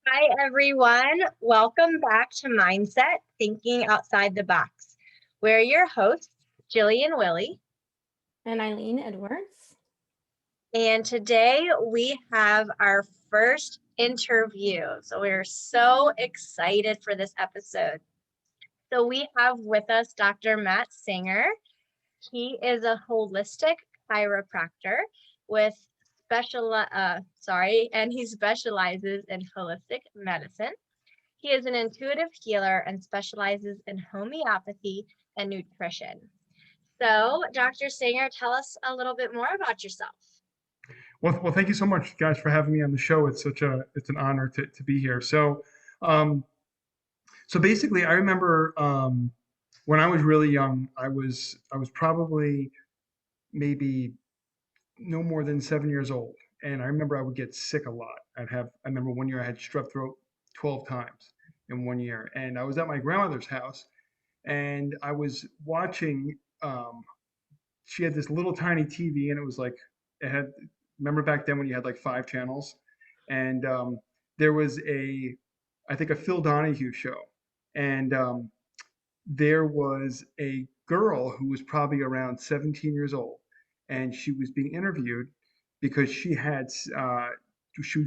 Hi, everyone. Welcome back to Mindset, Thinking Outside the Box. We're your hosts, Jillian Willie. And Eileen Edwards. And today we have our first interview. So we're so excited for this episode. So we have with us Dr. Matt Singer. He is a holistic chiropractor with and he specializes in holistic medicine. He is an intuitive healer and specializes in homeopathy and nutrition. So, Dr. Singer, tell us a little bit more about yourself. Well, thank you so much, guys, for having me on the show. It's an honor to be here. Um, so basically, I remember when I was really young, I was probably maybe no more than 7 years old, and I remember I would get sick a lot. I remember one year I had strep throat 12 times in one year, and I was at my grandmother's house, and I was watching. She had this little tiny TV, and it was like it had. Remember back then when you had like 5 channels, and there was I think a Phil Donahue show, and there was a girl who was probably around 17 years old, and she was being interviewed because she was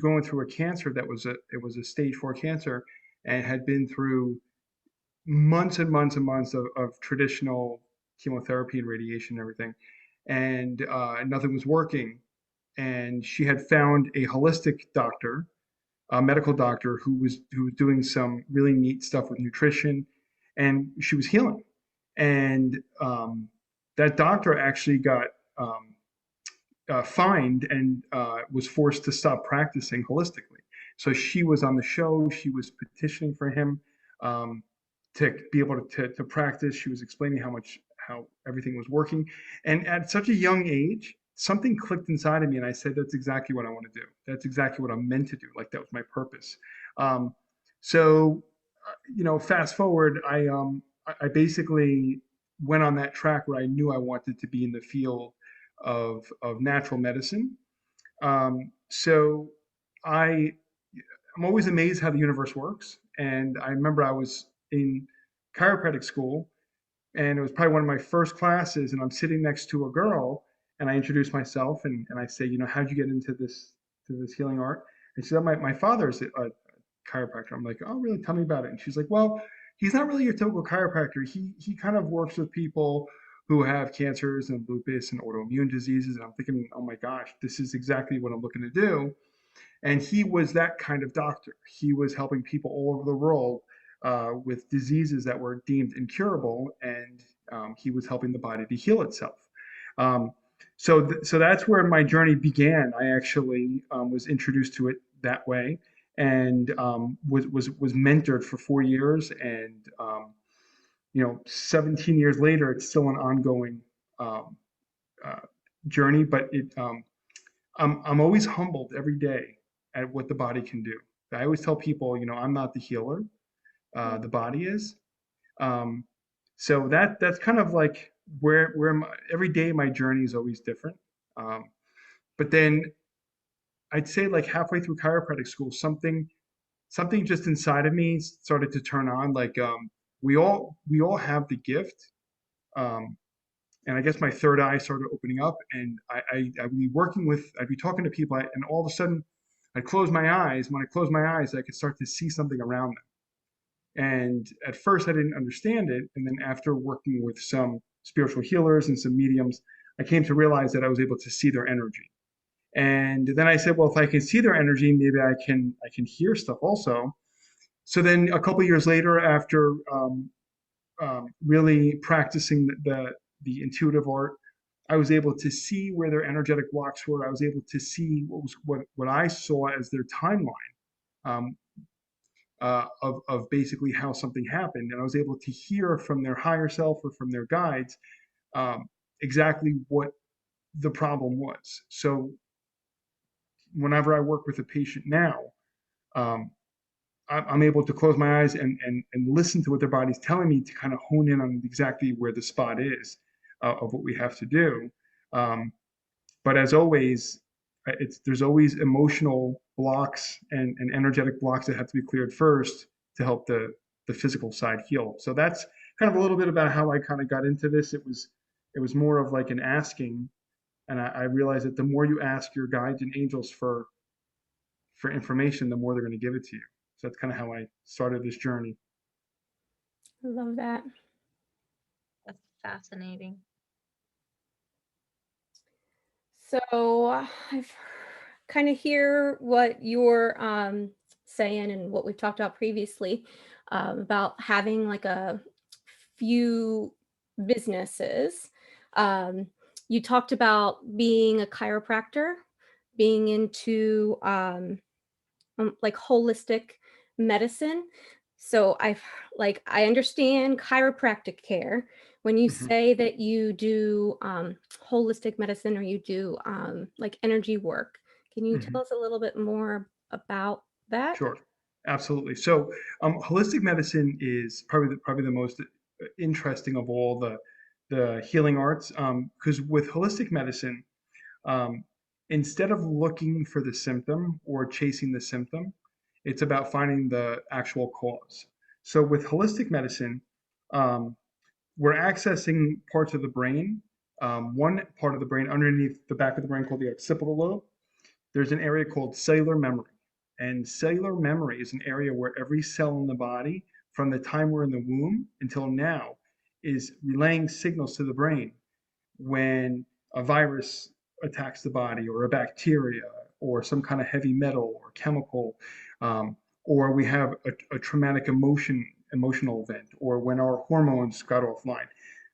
going through a cancer that was a stage 4 cancer, and had been through months and months and months of traditional chemotherapy and radiation and everything, and nothing was working. And she had found a holistic doctor, a medical doctor who was doing some really neat stuff with nutrition, and she was healing. And that doctor actually got fined and was forced to stop practicing holistically. So she was on the show. She was petitioning for him um, to be able to practice. She was explaining how everything was working. And at such a young age, something clicked inside of me, and I said, "That's exactly what I want to do. That's exactly what I'm meant to do. Like that was my purpose." Um, fast forward, I basically went on that track where I knew I wanted to be in the field of natural medicine. So I I'm always amazed how the universe works. And I remember I was in chiropractic school, and it was probably one of my first classes, and I'm sitting next to a girl, and I introduce myself, and I say, how'd you get into this healing art? And she said, my father's a chiropractor. I'm like, oh, really? Tell me about it. And she's like, well, he's not really your typical chiropractor. He kind of works with people who have cancers and lupus and autoimmune diseases. And I'm thinking, oh my gosh, this is exactly what I'm looking to do. And he was that kind of doctor. He was helping people all over the world with diseases that were deemed incurable, and he was helping the body to heal itself. Um, so that's where my journey began. I actually was introduced to it that way, and was mentored for 4 years, and 17 years later, it's still an ongoing um, uh, journey. But I'm always humbled every day at what the body can do. I always tell people, I'm not the healer, the body is. Um, so that's kind of like every day my journey is always different. Um, but then I'd say like halfway through chiropractic school, something just inside of me started to turn on. Like we all have the gift. Um, and I guess my third eye started opening up, and I'd be I'd be talking to people, and all of a sudden, I'd close my eyes. When I closed my eyes, I could start to see something around them. And at first, I didn't understand it, and then after working with some spiritual healers and some mediums, I came to realize that I was able to see their energy. And then I said, well, if I can see their energy, maybe I can hear stuff also. So then a couple years later, after really practicing the intuitive art, I was able to see where their energetic blocks were. I was able to see what I saw as their timeline um, of basically how something happened, and I was able to hear from their higher self or from their guides exactly what the problem was. So whenever I work with a patient now, um, I'm able to close my eyes and listen to what their body's telling me to kind of hone in on exactly where the spot is of what we have to do. Um, but as always, there's always emotional blocks and energetic blocks that have to be cleared first to help the physical side heal. So that's kind of a little bit about how I kind of got into this. It was more of like an asking, and I realized that the more you ask your guides and angels for information, the more they're going to give it to you. So that's kind of how I started this journey. I love that. That's fascinating. So I've kind of hear what you're saying and what we've talked about previously about having like a few businesses. You talked about being a chiropractor, being into like holistic medicine. So I understand chiropractic care. When you Mhm. say that you do holistic medicine or you do like energy work, can you Mhm. tell us a little bit more about that? Sure, absolutely. So, holistic medicine is probably the most interesting of all the healing arts. Because with holistic medicine, um, instead of looking for the symptom or chasing the symptom, it's about finding the actual cause. So, with holistic medicine, um, we're accessing parts of the brain. One part of the brain underneath the back of the brain called the occipital lobe. There's an area called cellular memory. And cellular memory is an area where every cell in the body, from the time we're in the womb until now, is relaying signals to the brain when a virus attacks the body, or a bacteria, or some kind of heavy metal or chemical, um, or we have a traumatic emotional event, or when our hormones got offline.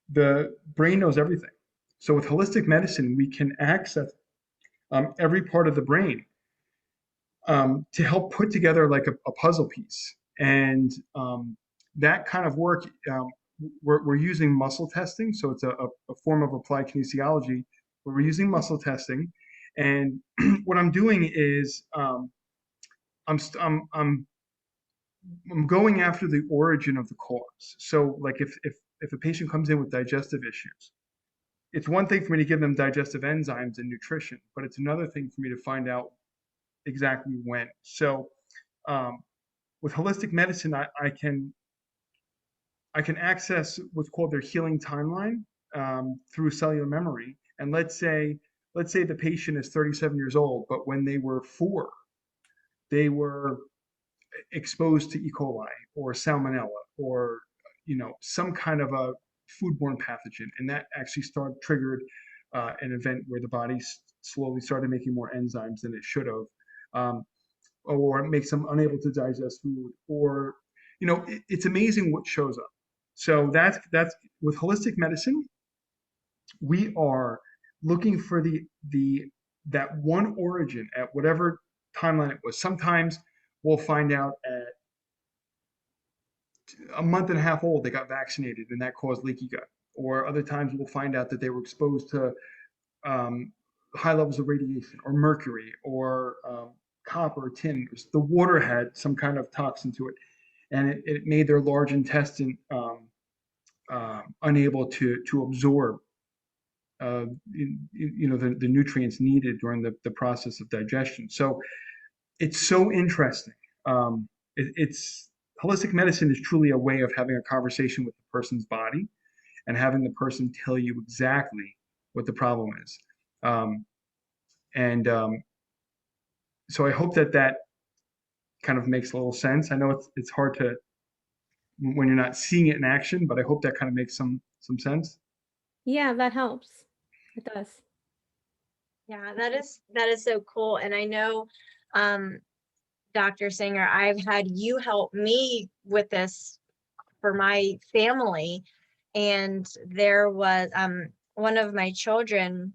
The brain knows everything. So with holistic medicine, we can access every part of the brain to help put together like a puzzle piece. And that kind of work, we're using muscle testing. So it's a form of applied kinesiology where we're using muscle testing. And what I'm doing is I'm, st- I'm going after the origin of the cause. So like if a patient comes in with digestive issues, it's one thing for me to give them digestive enzymes and nutrition, but it's another thing for me to find out exactly when. So um, with holistic medicine, I can access what's called their healing timeline through cellular memory. And let's say the patient is 37 years old, but when they were 4, they were exposed to E. coli or salmonella or some kind of a foodborne pathogen, and that actually triggered an event where the body slowly started making more enzymes than it should have. Or it makes them unable to digest food, or it's amazing what shows up. So that's with holistic medicine, we are looking for the that one origin at whatever timeline it was. Sometimes we'll find out at a month and a half old they got vaccinated and that caused leaky gut, or other times we'll find out that they were exposed to um, high levels of radiation or mercury or copper, tin. The water had some kind of toxin to it, and it made their large intestine unable to absorb the nutrients needed during the process of digestion. So it's so interesting. It's holistic medicine is truly a way of having a conversation with the person's body and having the person tell you exactly what the problem is. Um, and so I hope that kind of makes a little sense. I know it's hard to when you're not seeing it in action, but I hope that kind of makes some sense. Yeah, that helps. It does. Yeah, that is so cool. And I know, um, Dr. Singer, I've had you help me with this for my family. And there was one of my children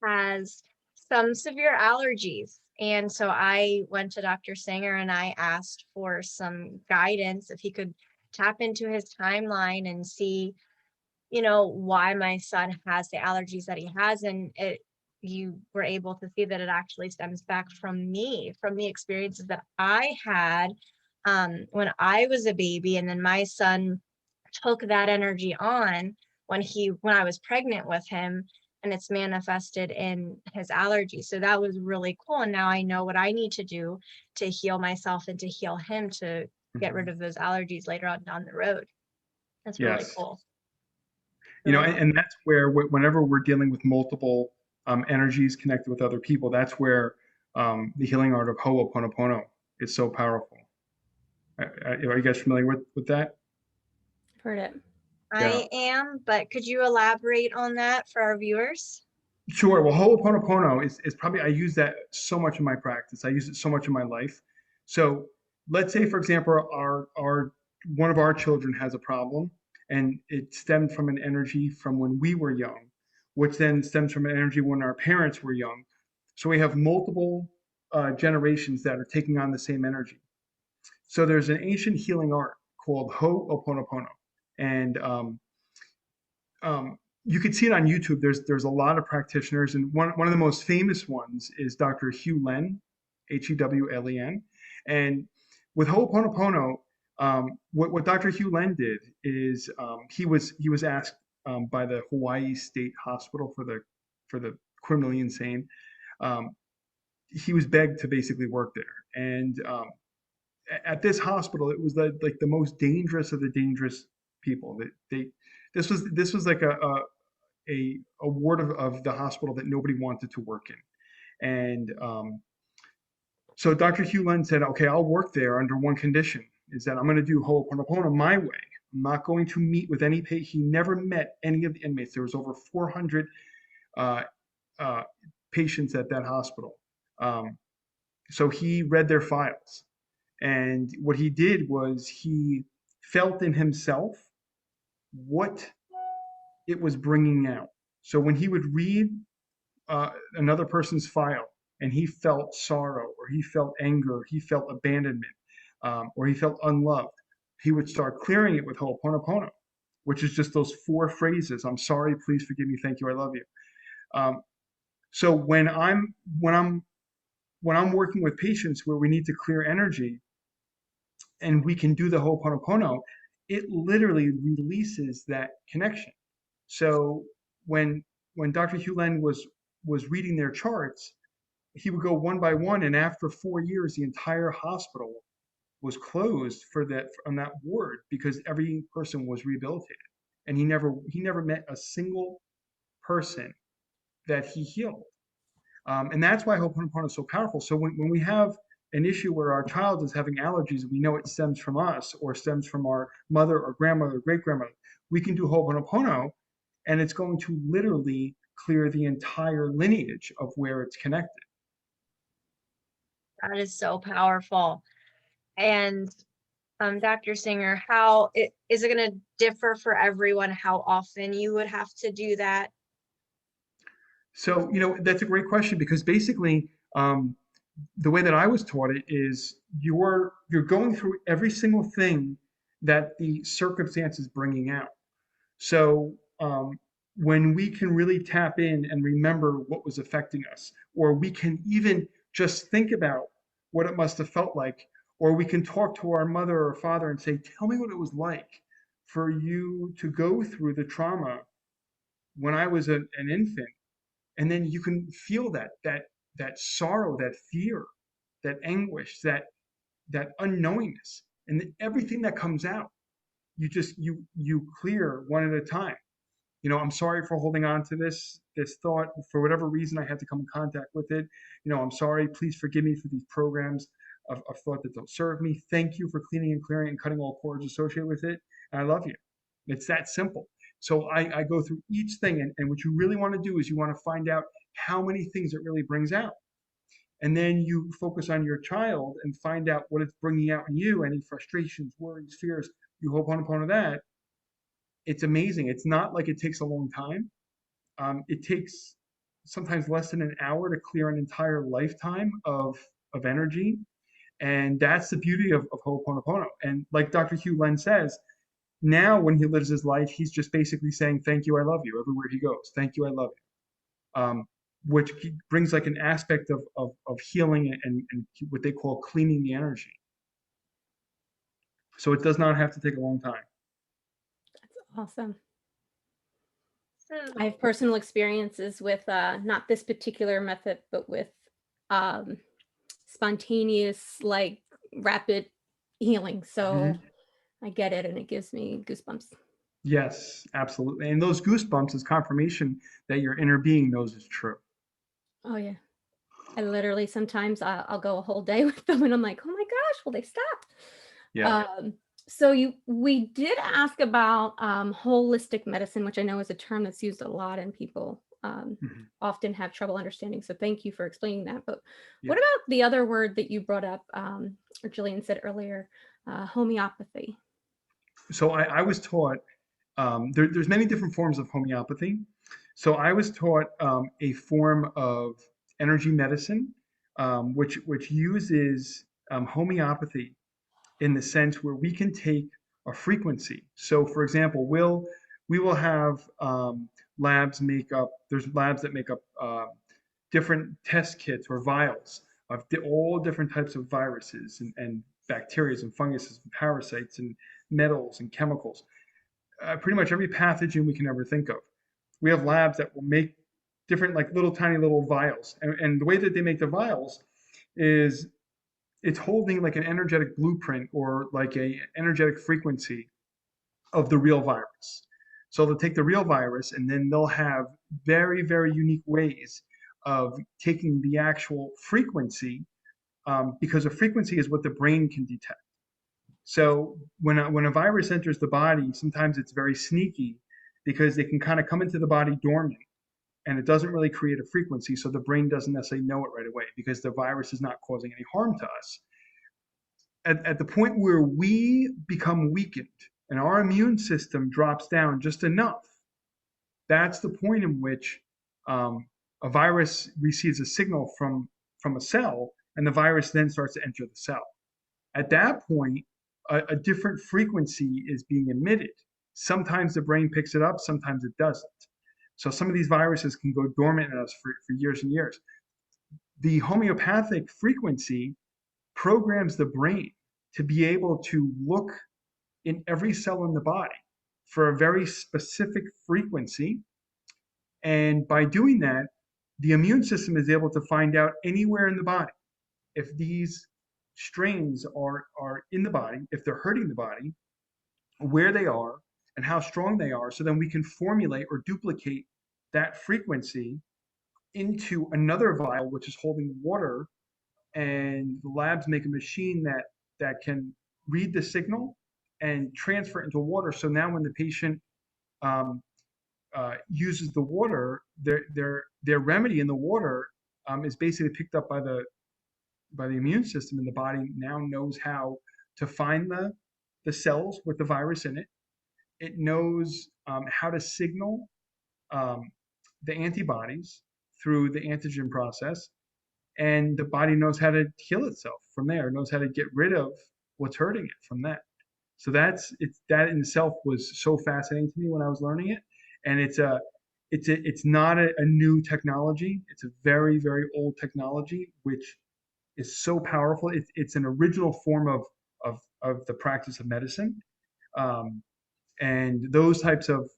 has some severe allergies. And so I went to Dr. Singer and I asked for some guidance if he could tap into his timeline and see, why my son has the allergies that he has. And you were able to see that it actually stems back from me, from the experiences that I had when I was a baby. And then my son took that energy on when I was pregnant with him. and it's manifested in his allergies. So that was really cool. And now I know what I need to do to heal myself and to heal him to get rid Mhm. of those allergies later on down the road. That's really Yes. cool. You know, Really cool. and that's where whenever we're dealing with multiple energies connected with other people, that's where the healing art of Ho'oponopono is so powerful. Are you guys familiar with that? I've heard it. Yeah. I am, but could you elaborate on that for our viewers? Sure. Well, Ho'oponopono is probably, I use that so much in my practice. I use it so much in my life. So let's say, for example, our one of our children has a problem, and it stemmed from an energy from when we were young, which then stems from an energy when our parents were young. So we have multiple generations that are taking on the same energy. So there's an ancient healing art called Ho'oponopono, and you can see it on YouTube. There's a lot of practitioners, and one of the most famous ones is Dr. Hugh Len, Hewlen, and with Ho'oponopono, what Dr. Hugh Len did is he was asked by the Hawaii State Hospital for the criminally insane. Um, he was begged to basically work there, and at this hospital, it was like the most dangerous of the dangerous people. They this was like a ward of the hospital that nobody wanted to work in. And so Dr. Hewlen said, okay, I'll work there under one condition, is that I'm going to do Ho'oponopono my way. I'm not going to meet with any patient. He never met any of the inmates. There was over 400 uh, uh, patients at that hospital. Um, so he read their files. And what he did was he felt in himself what it was bringing out. So when he would read another person's file and he felt sorrow or he felt anger, he felt abandonment, or he felt unloved, he would start clearing it with Ho'oponopono, which is just those four phrases: "I'm sorry, please forgive me, thank you, I love you." Um, so when I'm working with patients where we need to clear energy and we can do the Ho'oponopono, it literally releases that connection. So when when Dr. Hewlen was reading their charts, he would go one by one, and after 4 years, the entire hospital was closed for that on that ward because every person was rehabilitated, and he never met a single person that he healed. And that's why Ho'oponopono is so powerful. So when we have an issue where our child is having allergies, we know it stems from us or stems from our mother or grandmother or great grandmother. We can do Ho'oponopono, and it's going to literally clear the entire lineage of where it's connected. That is so powerful. And Dr. Singer, how is it going to differ for everyone how often you would have to do that? So, that's a great question because basically, the way that I was taught it is you're going through every single thing that the circumstance is bringing out. So when we can really tap in and remember what was affecting us, or we can even just think about what it must have felt like, or we can talk to our mother or father and say, "Tell me what it was like for you to go through the trauma when I was an infant," and then you can feel that sorrow, that fear, that anguish, that unknowingness, and everything that comes out. You clear one at a time. I'm sorry for holding on to this thought. For whatever reason, I had to come in contact with it. I'm sorry. Please forgive me for these programs of thought that don't serve me. Thank you for cleaning and clearing and cutting all cords associated with it. And I love you. It's that simple. So I go through each thing, and what you really want to do is you want to find out how many things it really brings out. And then you focus on your child and find out what it's bringing out in you, any frustrations, worries, fears. You hope on that. It's amazing. It's not like it takes a long time. It takes sometimes less than an hour to clear an entire lifetime of energy. And that's the beauty of Ho'oponopono. And like Dr. Hugh Len says, now when he lives his life, he's just basically saying, "Thank you, I love you," everywhere he goes. "Thank you, I love you." Which brings like an aspect of healing and what they call cleaning the energy. So it does not have to take a long time. That's awesome. I have personal experiences with not this particular method, but with um, spontaneous, like rapid healing. So Mhm. I get it, and it gives me goosebumps. Yes, absolutely. And those goosebumps is confirmation that your inner being knows it's true. Oh yeah, I literally sometimes I'll go a whole day with them, and I'm like, oh my gosh, will they stop? Yeah. Um, so we did ask about holistic medicine, which I know is a term that's used a lot and people Mhm. often have trouble understanding. So thank you for explaining that. But Yeah. what about the other word that you brought up, or Jillian said earlier, homeopathy? So I was taught there's many different forms of homeopathy. So I was taught a form of energy medicine, which uses homeopathy in the sense where we can take a frequency. So, for example, we will have labs make up. There's labs that make up different test kits or vials of all different types of viruses and bacteria and funguses and parasites and metals and chemicals. Pretty much every pathogen we can ever think of. We have labs that will make different, like little tiny little vials, and the way that they make the vials is it's holding like an energetic blueprint or like a energetic frequency of the real virus. So they'll take the real virus and then they'll have very, very unique ways of taking the actual frequency, because a frequency is what the brain can detect. So when a virus enters the body, sometimes it's very sneaky because they can kind of come into the body dormant and it doesn't really create a frequency. So the brain doesn't necessarily know it right away because the virus is not causing any harm to us. At the point where we become weakened and our immune system drops down just enough, that's the point in which um, a virus receives a signal from a cell, and the virus then starts to enter the cell. At that point, a different frequency is being emitted. Sometimes the brain picks it up, sometimes it doesn't. So some of these viruses can go dormant in us for years and years. The homeopathic frequency programs the brain to be able to look in every cell in the body for a very specific frequency. And by doing that, the immune system is able to find out anywhere in the body if these strains are in the body, if they're hurting the body, where they are, and how strong they are. So then we can formulate or duplicate that frequency into another vial, which is holding water. And the labs make a machine that can read the signal and transfer it into water. So now when the patient um, uses the water, their remedy in the water is basically picked up by the immune system, and the body now knows how to find the cells with the virus in it. It knows how to signal um, the antibodies through the antigen process, and the body knows how to heal itself from there. Knows how to get rid of what's hurting it from that. So that in itself was so fascinating to me when I was learning it, and it's not a new technology. It's a very very old technology, which is so powerful. It's an original form of the practice of medicine, um, and those types of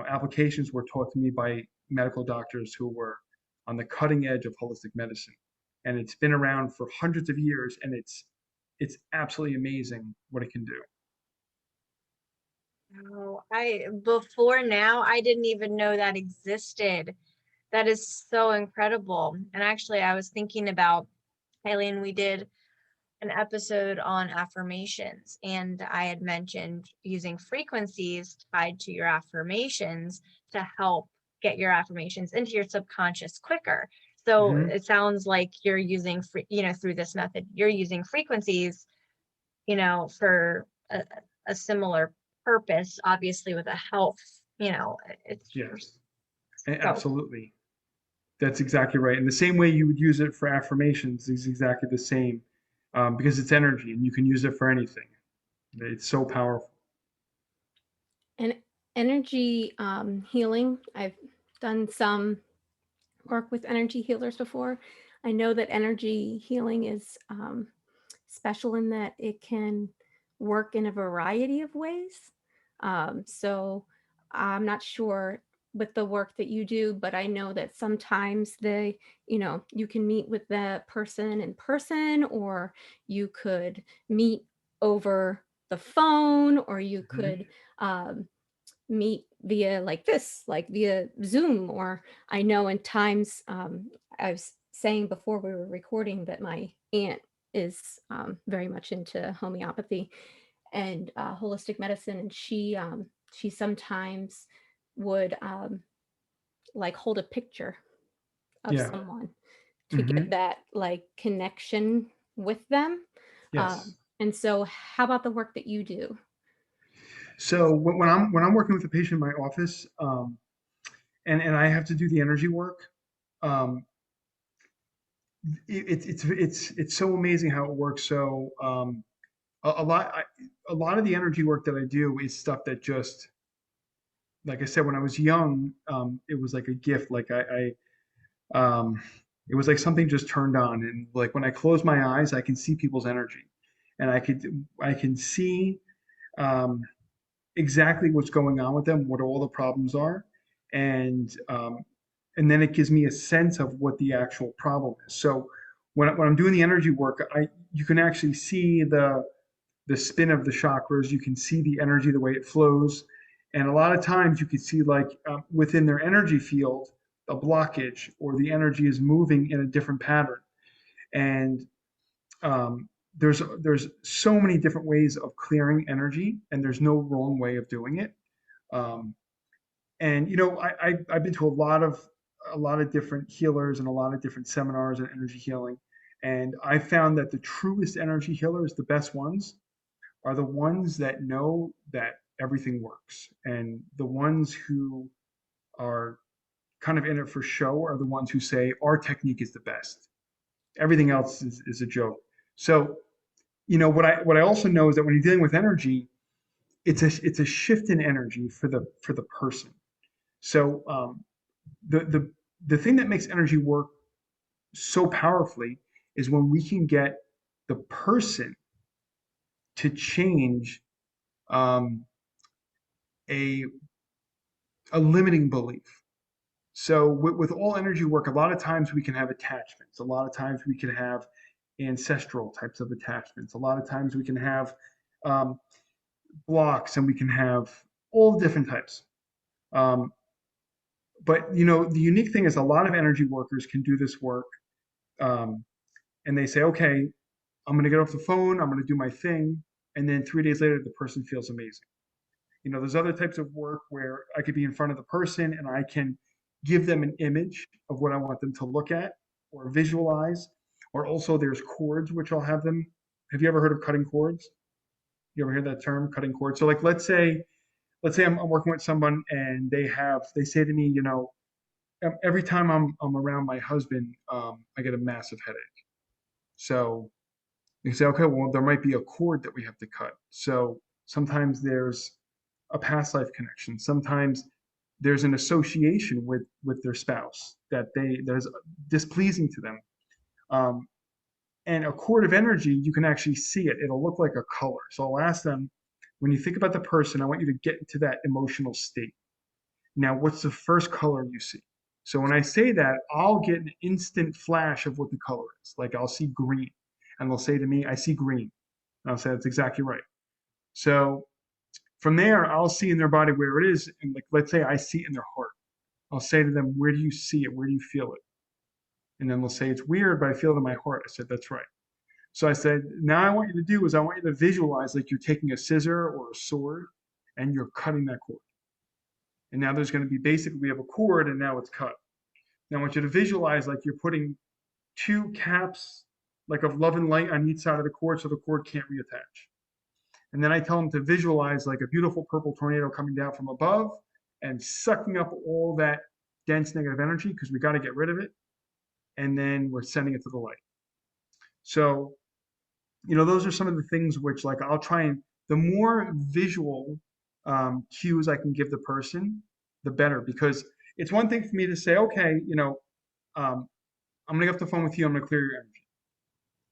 applications were taught to me by medical doctors who were on the cutting edge of holistic medicine, and it's been around for hundreds of years, and it's absolutely amazing what it can do. Oh, I before now, I didn't even know that existed. That is so incredible. And actually, I was thinking about, Eileen, we did an episode on affirmations, and I had mentioned using frequencies tied to your affirmations to help get your affirmations into your subconscious quicker. So Hmm. it sounds like you're using, through this method, you're using frequencies, for a similar purpose, obviously with a health, it's Yes, so absolutely. That's exactly right. And the same way you would use it for affirmations is exactly the same, because it's energy and you can use it for anything. It's so powerful. And energy healing. I've done some work with energy healers before. I know that energy healing is special in that it can work in a variety of ways. So I'm not sure with the work that you do, but I know that sometimes you can meet with the person in person, or you could meet over the phone, or you Mhm. could um, meet via like this, like via Zoom. Or I know in times, I was saying before we were recording that my aunt is very much into homeopathy and holistic medicine, and she sometimes would like hold a picture of Yeah. someone to get Hmm. that like connection with them. Yes. And so, how about the work that you do? So when I'm working with a patient in my office, and I have to do the energy work, um, it's so amazing how it works. So a lot of the energy work that I do is stuff that just, like I said, when I was young, it was like a gift. Like it was like something just turned on, and like when I close my eyes, I can see people's energy, and I can see um, exactly what's going on with them, what all the problems are, and um, and then it gives me a sense of what the actual problem is. So when I'm doing the energy work, I you can actually see the spin of the chakras. You can see the energy, the way it flows, and a lot of times you can see like within their energy field a blockage, or the energy is moving in a different pattern. And there's so many different ways of clearing energy, and there's no wrong way of doing it. Um, and I've been to a lot of different healers and a lot of different seminars on energy healing, and I found that the truest energy healers, the best ones, are the ones that know that everything works, and the ones who are kind of in it for show are the ones who say our technique is the best. Everything else is a joke. So what I also know is that when you're dealing with energy, it's a shift in energy for the person. So the thing that makes energy work so powerfully is when we can get the person to change um, a a limiting belief. So with all energy work, a lot of times we can have attachments. A lot of times we can have ancestral types of attachments. A lot of times we can have um, blocks, and we can have all different types. Um, but the unique thing is a lot of energy workers can do this work, um, and they say, okay, I'm going to get off the phone, I'm going to do my thing, and then 3 days later the person feels amazing. There's other types of work where I could be in front of the person and I can give them an image of what I want them to look at or visualize. Or also there's cords, which I'll have them. Have you ever heard of cutting cords? You ever hear that term, cutting cords? So like let's say I'm working with someone and they say to me, every time I'm around my husband, I get a massive headache. So you say, okay, well, there might be a cord that we have to cut. So sometimes there's a past life connection. Sometimes there's an association with their spouse that is displeasing to them. Um, and a cord of energy, you can actually see it. It'll look like a color. So I'll ask them, when you think about the person, I want you to get into that emotional state. Now, what's the first color you see? So when I say that, I'll get an instant flash of what the color is. Like I'll see green, and they'll say to me, I see green. And I'll say, that's exactly right. So from there, I'll see in their body where it is. And like, let's say I see it in their heart. I'll say to them, where do you see it? Where do you feel it? And then they'll say, it's weird, but I feel it in my heart. I said, that's right. So I said, now I want you to do is I want you to visualize like you're taking a scissor or a sword and you're cutting that cord. And now there's going to be basically, we have a cord and now it's cut. Now I want you to visualize like you're putting two caps like of love and light on each side of the cord so the cord can't reattach. And then I tell them to visualize like a beautiful purple tornado coming down from above and sucking up all that dense negative energy, because we got to get rid of it. And then we're sending it to the light. So, those are some of the things which, like, I'll try and the more visual cues I can give the person, the better. Because it's one thing for me to say, okay, um, I'm going to get off the phone with you, I'm going to clear your energy.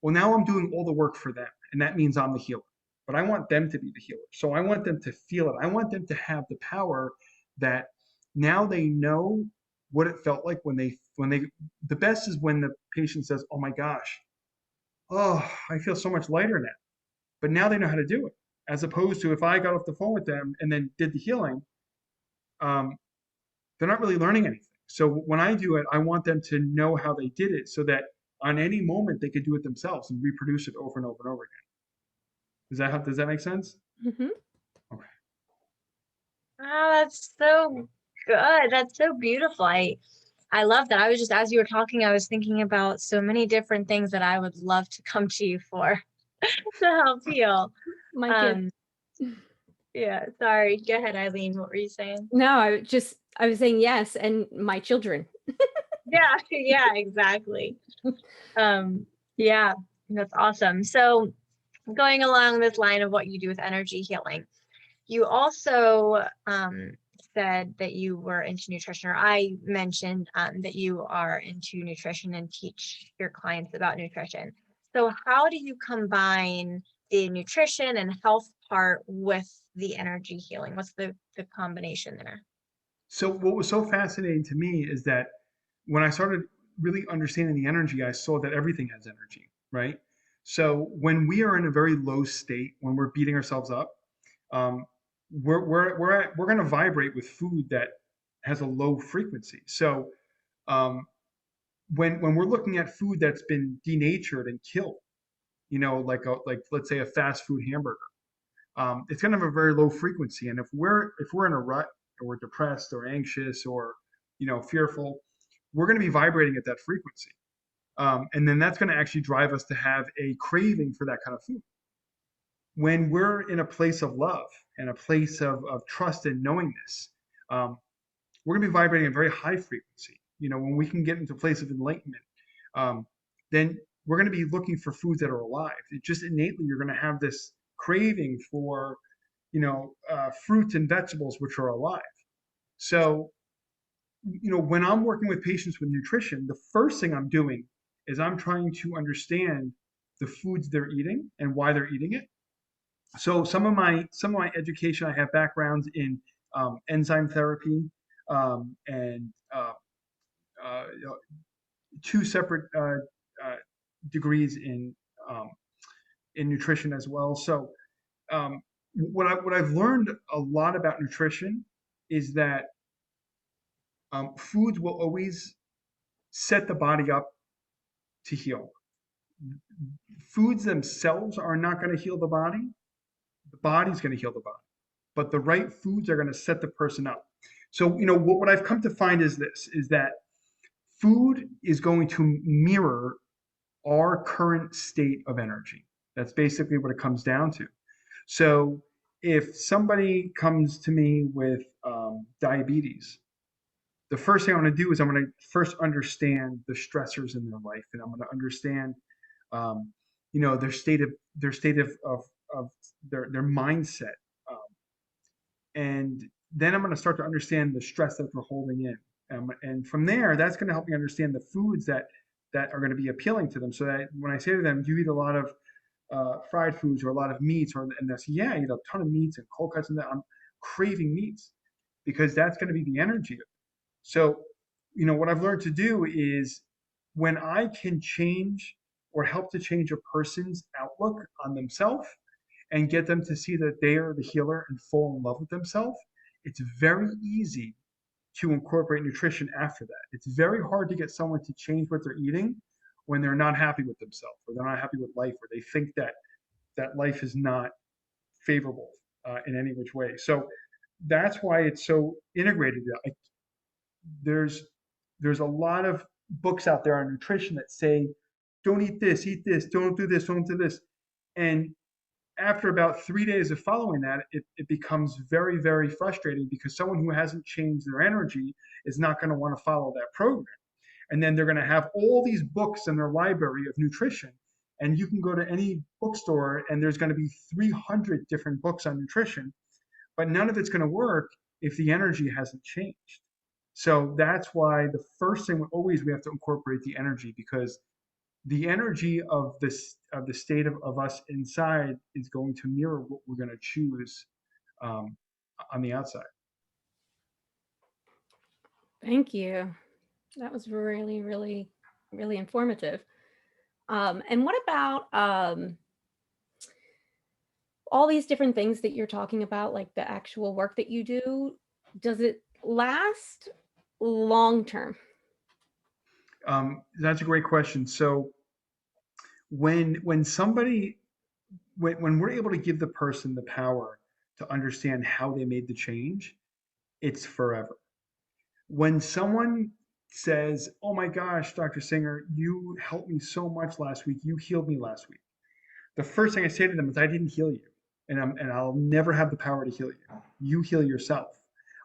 Well, now I'm doing all the work for them, and that means I'm the healer. But I want them to be the healer. So I want them to feel it. I want them to have the power that now they know what it felt like the best is when the patient says, oh my gosh, oh, I feel so much lighter now. But now they know how to do it. As opposed to if I got off the phone with them and then did the healing, um, they're not really learning anything. So when I do it, I want them to know how they did it so that on any moment they could do it themselves and reproduce it over and over and over again. Does that make sense? Mhm. Okay. Oh, that's so good. That's so beautiful. I love that. I was just, as you were talking, I was thinking about so many different things that I would love to come to you for to help heal. My kids. Um, yeah, sorry. Go ahead, Eileen. What were you saying? No, I was saying yes, and my children. Yeah, yeah, exactly. Yeah, that's awesome. So going along this line of what you do with energy healing, you also said that you were into nutrition, or I mentioned that you are into nutrition and teach your clients about nutrition. So how do you combine the nutrition and health part with the energy healing? What's the combination there? So what was so fascinating to me is that when I started really understanding the energy, I saw that everything has energy, right? So when we are in a very low state, when we're beating ourselves up, um, we're going to vibrate with food that has a low frequency. So um, when we're looking at food that's been denatured and killed, like let's say a fast food hamburger, it's going to have a very low frequency. And if we're in a rut or we're depressed or anxious or fearful, we're going to be vibrating at that frequency. And then that's going to actually drive us to have a craving for that kind of food. When we're in a place of love and a place of trust and knowingness, um, we're going to be vibrating at a very high frequency. When we can get into a place of enlightenment, um, then we're going to be looking for foods that are alive. It just innately, you're going to have this craving for, fruits and vegetables which are alive. So, when I'm working with patients with nutrition, the first thing I'm doing is I'm trying to understand the foods they're eating and why they're eating it. So some of my education, I have backgrounds in enzyme therapy and you know, two separate degrees um, in nutrition as well. So what I've learned a lot about nutrition is that foods will always set the body up to heal. Foods themselves are not going to heal the body. The body's going to heal the body, but the right foods are going to set the person up. So, what I've come to find is this, is that food is going to mirror our current state of energy. That's basically what it comes down to. So if somebody comes to me with diabetes, the first thing I'm going to do is I'm going to first understand the stressors in their life, and I'm going to understand, um, their state of their mindset, um, and then I'm going to start to understand the stress that they're holding in, and from there, that's going to help me understand the foods that are going to be appealing to them. So that when I say to them, "Do you eat a lot of fried foods or a lot of meats?" And they say, "Yeah, I eat a ton of meats and cold cuts," and that I'm craving meats because that's going to be the energy. So, what I've learned to do is when I can change or help to change a person's outlook on themselves and get them to see that they are the healer and fall in love with themselves, it's very easy to incorporate nutrition after that. It's very hard to get someone to change what they're eating when they're not happy with themselves or they're not happy with life or they think that life is not favorable in any which way. So that's why it's so integrated. There's there's a lot of books out there on nutrition that say, don't eat this, don't do this, don't do this. And after about 3 days of following that, it becomes very, very frustrating because someone who hasn't changed their energy is not going to want to follow that program. And then they're going to have all these books in their library of nutrition. And you can go to any bookstore and there's going to be 300 different books on nutrition, but none of it's going to work if the energy hasn't changed. So that's why the first thing always we have to incorporate the energy because the energy of the state of us inside is going to mirror what we're going to choose um, on the outside. Thank you. That was really, really, really informative. And what about all these different things that you're talking about, like the actual work that you do? Does it last long term? That's a great question. So when somebody when we're able to give the person the power to understand how they made the change, it's forever. When someone says, "Oh my gosh, Dr. Singer, you helped me so much last week. You healed me last week." The first thing I say to them is, "I didn't heal you, and I'll never have the power to heal you. You heal yourself.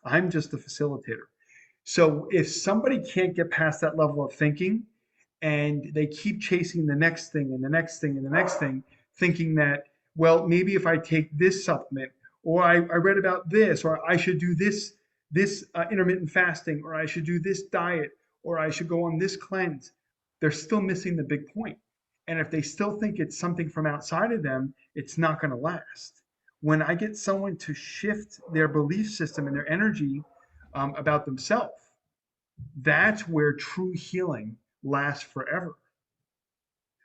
I'm just the facilitator." So if somebody can't get past that level of thinking and they keep chasing the next thing and the next thing and the next thing, thinking that, well, maybe if I take this supplement, or I read about this, or I should do this intermittent fasting, or I should do this diet, or I should go on this cleanse, they're still missing the big point. And if they still think it's something from outside of them, it's not going to last. When I get someone to shift their belief system and their energy about themselves, that's where true healing lasts forever.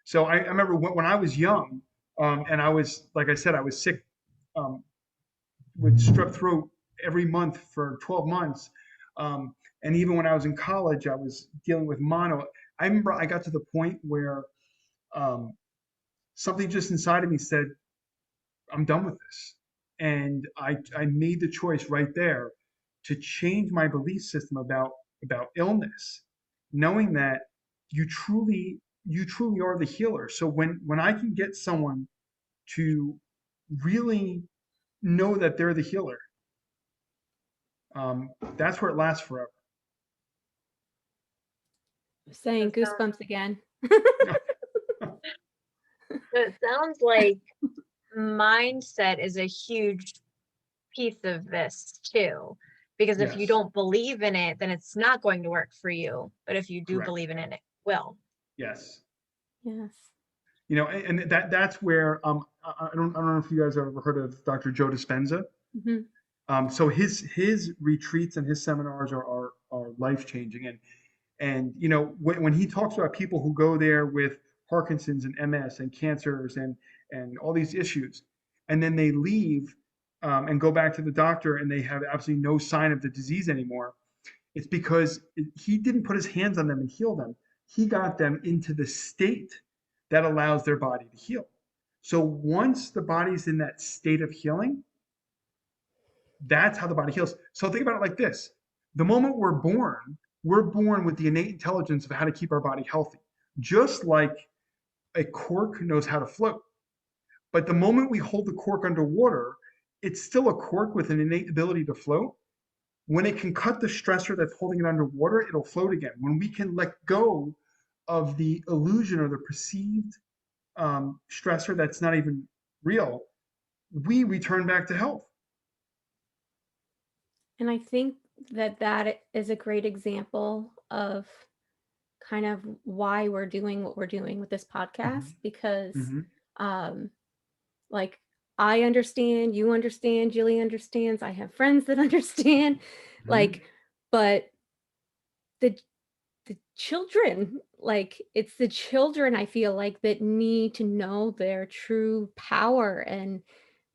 So I remember when I was young, and I was, like I said, I was sick um, with strep throat every month for 12 months. And even when I was in college, I was dealing with mono. I remember I got to the point where um, something just inside of me said, I'm done with this. And I made the choice right there to change my belief system about illness, knowing that you truly are the healer. So when I can get someone to really know that they're the healer, that's where it lasts forever. Saying That sounds, goosebumps again. it sounds like mindset is a huge piece of this too. Because if you Yes, don't believe in it, then it's not going to work for you. But if you do correct. believe in it, it will. Yes. Yes. And that's where I don't know if you guys have ever heard of Dr. Joe Dispenza. Hmm. So his retreats and his seminars are life changing. And when he talks about people who go there with Parkinson's and MS and cancers and all these issues, and then they leave and go back to the doctor and they have absolutely no sign of the disease anymore, it's because he didn't put his hands on them and heal them. He got them into the state that allows their body to heal. So once the body's in that state of healing, that's how the body heals. So think about it like this: the moment we're born with the innate intelligence of how to keep our body healthy, just like a cork knows how to float. But the moment we hold the cork underwater, it's still a cork with an innate ability to float. When it can cut the stressor that's holding it underwater, it'll float again. When we can let go of the illusion or the perceived stressor that's not even real, we return back to health. And I think that that is a great example of kind of why we're doing what we're doing with this podcast, Mm-hmm. because Mm-hmm. um like I understand, you understand, Jilly understands, I have friends that understand, Mm-hmm. like, but the the children, like it's the children I feel like that need to know their true power and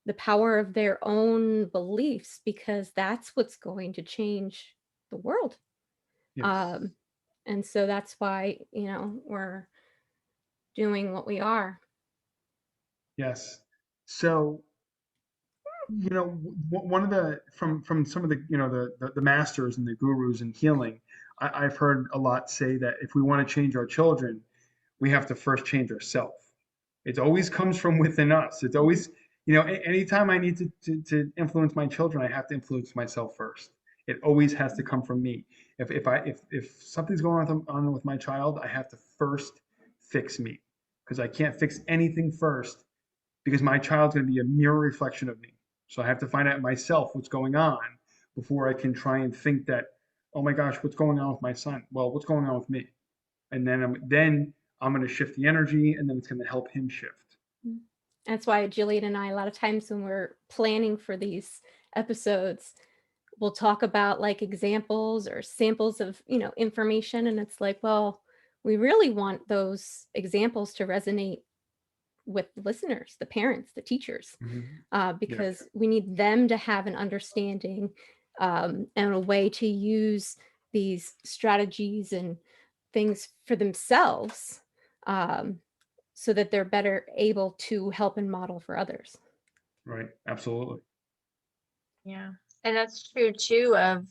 the power of their own beliefs, because that's what's going to change the world. Yes. um and so that's why, we're doing what we are. Yes. So, one of the from some of the masters and the gurus in healing, I've heard a lot say that if we want to change our children, we have to first change ourselves. It always comes from within us. It's always, anytime I need to influence my children, I have to influence myself first. It always has to come from me. If something's going on with my child, I have to first fix me, because I can't fix anything first, because my child's going to be a mirror reflection of me. So I have to find out myself what's going on before I can try and think that, oh my gosh, what's going on with my son? Well, what's going on with me? And then I'm going to shift the energy, and then it's going to help him shift. Mm. That's why Jillian and I, a lot of times when we're planning for these episodes, we'll talk about like examples or samples of, information. And it's like, well, we really want those examples to resonate with the listeners, the parents, the teachers, Mhm. Yeah. because we need them to have an understanding, and a way to use these strategies and things for themselves, um, so that they're better able to help and model for others. Right. Absolutely. Yeah. And that's true too of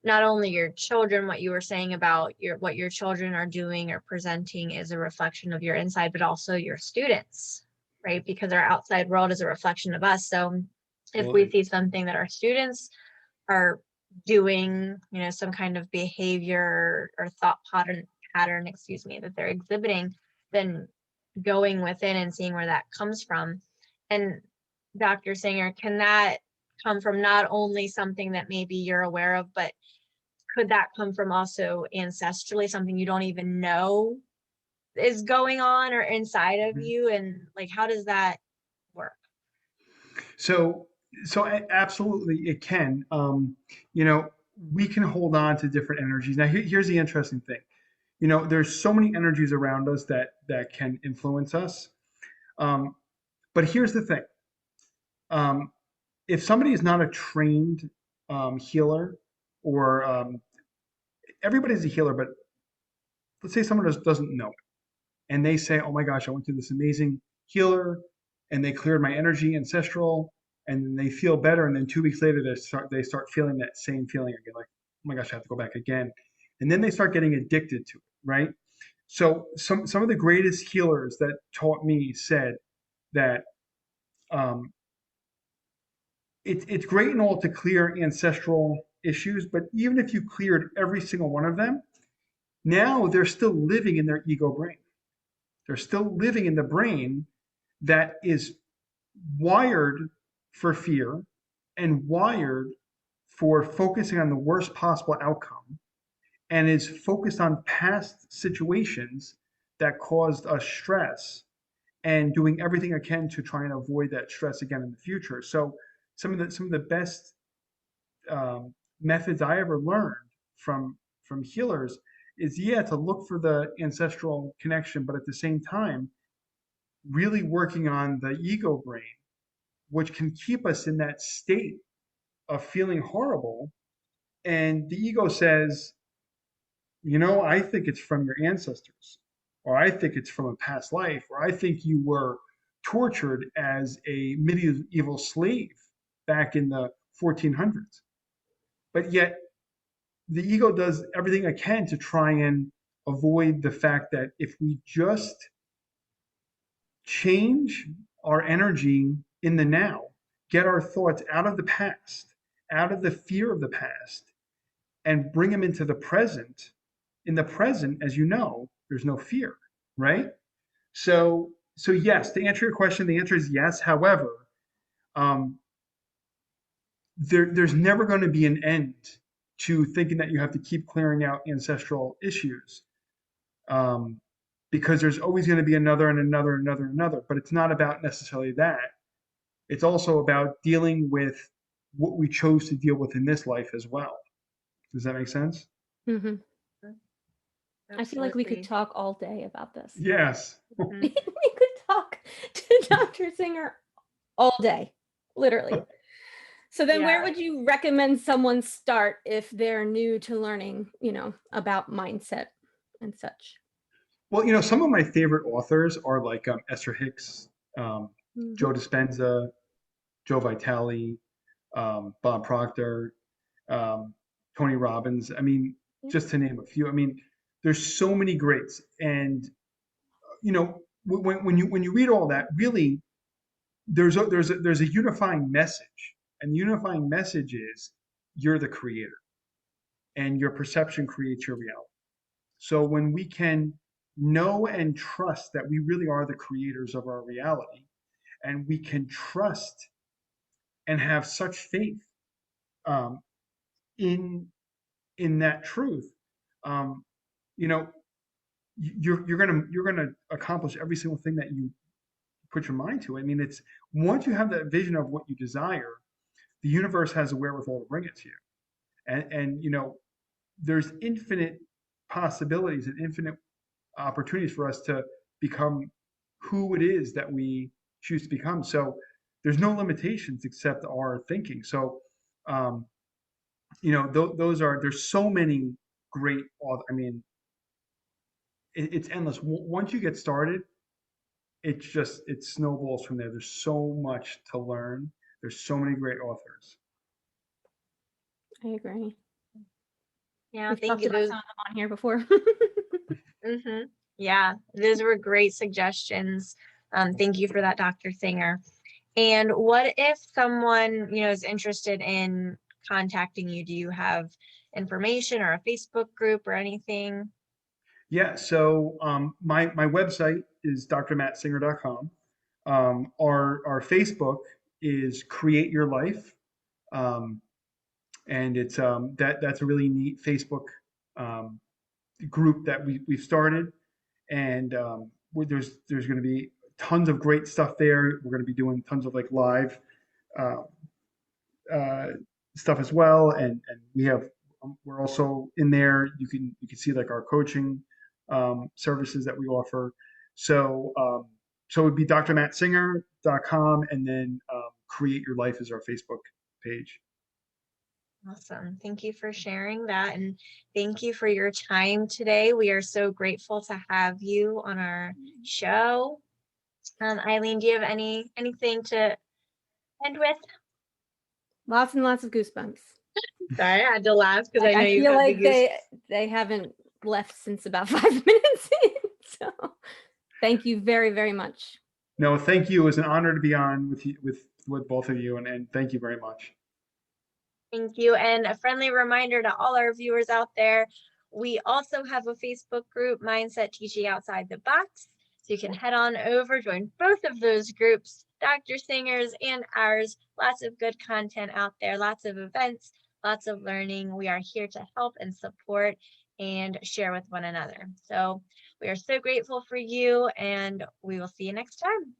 not only your children, what you were saying about what your children are doing or presenting is a reflection of your inside, but also your students, right? Because our outside world is a reflection of us. So if we Absolutely. see something that our students are doing, some kind of behavior or thought pattern, excuse me, that they're exhibiting, then going within and seeing where that comes from. And Dr. Singer, can that come from not only something that maybe you're aware of, but could that come from also ancestrally, something you don't even know is going on or inside of Mhm. you? And like, how does that work? So, absolutely, it can. You know, we can hold on to different energies. Now, here's the interesting thing. There's so many energies around us that can influence us. Um, but here's the thing. Um, if somebody is not a trained healer, or everybody's a healer, but let's say someone just doesn't know, and they say, "Oh my gosh, I went to this amazing healer, and they cleared my energy, ancestral, and then they feel better." And then 2 weeks later, they start feeling that same feeling again, like, "Oh my gosh, I have to go back again." And then they start getting addicted to it, right? So some of the greatest healers that taught me said that um, it's great and all to clear ancestral issues, but even if you cleared every single one of them, now they're still living in their ego brain. They're still living in the brain that is wired for fear and wired for focusing on the worst possible outcome, and is focused on past situations that caused us stress, and doing everything I can to try and avoid that stress again in the future. So some of the best methods I ever learned from healers is, yeah, to look for the ancestral connection, but at the same time really working on the ego brain, which can keep us in that state of feeling horrible. And the ego says, I think it's from your ancestors, or I think it's from a past life, or I think you were tortured as a medieval slave back in the 1400s. But yet, the ego does everything it can to try and avoid the fact that if we just change our energy in the now, get our thoughts out of the past, out of the fear of the past, and bring them into the present. In the present, as you know, there's no fear, right? So yes, to answer your question, the answer is yes. However, um, there's never going to be an end to thinking that you have to keep clearing out ancestral issues, um, because there's always going to be another and another and another and another. But it's not about necessarily that. It's also about dealing with what we chose to deal with in this life as well. Does that make sense? Hmm. I feel like we could Absolutely. talk all day about this. Yes. Mhm. We could talk to Dr. Singer all day, literally. So then where Yeah. would you recommend someone start if they're new to learning, about mindset and such? Well, some of my favorite authors are like Esther Hicks, um, Hmm. Joe Dispenza, Joe Vitale, Bob Proctor, um, Tony Robbins. I mean, just to name a few. I mean, there's so many greats, and when you read all that, really, there's a unifying message, and the unifying message is you're the creator, and your perception creates your reality. So when we can know and trust that we really are the creators of our reality, and we can trust and have such faith um, in that truth, um, you know, you're gonna accomplish every single thing that you put your mind to. I mean, it's once you have that vision of what you desire, the universe has a wherewithal to bring it to you. And you know, there's infinite possibilities and infinite opportunities for us to become who it is that we choose to become. So there's no limitations except our thinking. So, um, you know, those are, there's so many great, I mean, it's endless. Once you get started, it's just, it snowballs from there. There's so much to learn. There's so many great authors. I agree. Yeah, We've thank talked you. about Those, some of them on here before. yeah, those were great suggestions. Thank you for that, Dr. Singer. And what if someone, you know, is interested in contacting you? Do you have information or a Facebook group or anything? Yeah, so my website is drmattsinger.com. Our Facebook is Create Your Life, um, and it's that's a really neat Facebook um, group that we've started, and there's going to be tons of great stuff there. We're going to be doing tons of like live uh, uh, stuff as well, and we have we're also in there. You can see like our coaching services that we offer. So so it would be drmattsinger.com, and then Create Your Life is our Facebook page. Awesome. Thank you for sharing that. And thank you for your time today. We are so grateful to have you on our show. Eileen, do you have anything to end with? Lots and lots of goosebumps. Sorry, I had to laugh because I know I you feel have like the goose. they haven't left since about 5 minutes in. So thank you very, very much. No, thank you. It was an honor to be on with you, with both of you, and thank you very much. Thank you. And a friendly reminder to all our viewers out there, we also have a Facebook group, Mindset Teaching Outside the Box. So you can head on over, join both of those groups, Dr. Singer's and ours. Lots of good content out there, lots of events, lots of learning. We are here to help and support and share with one another. So we are so grateful for you, and we will see you next time.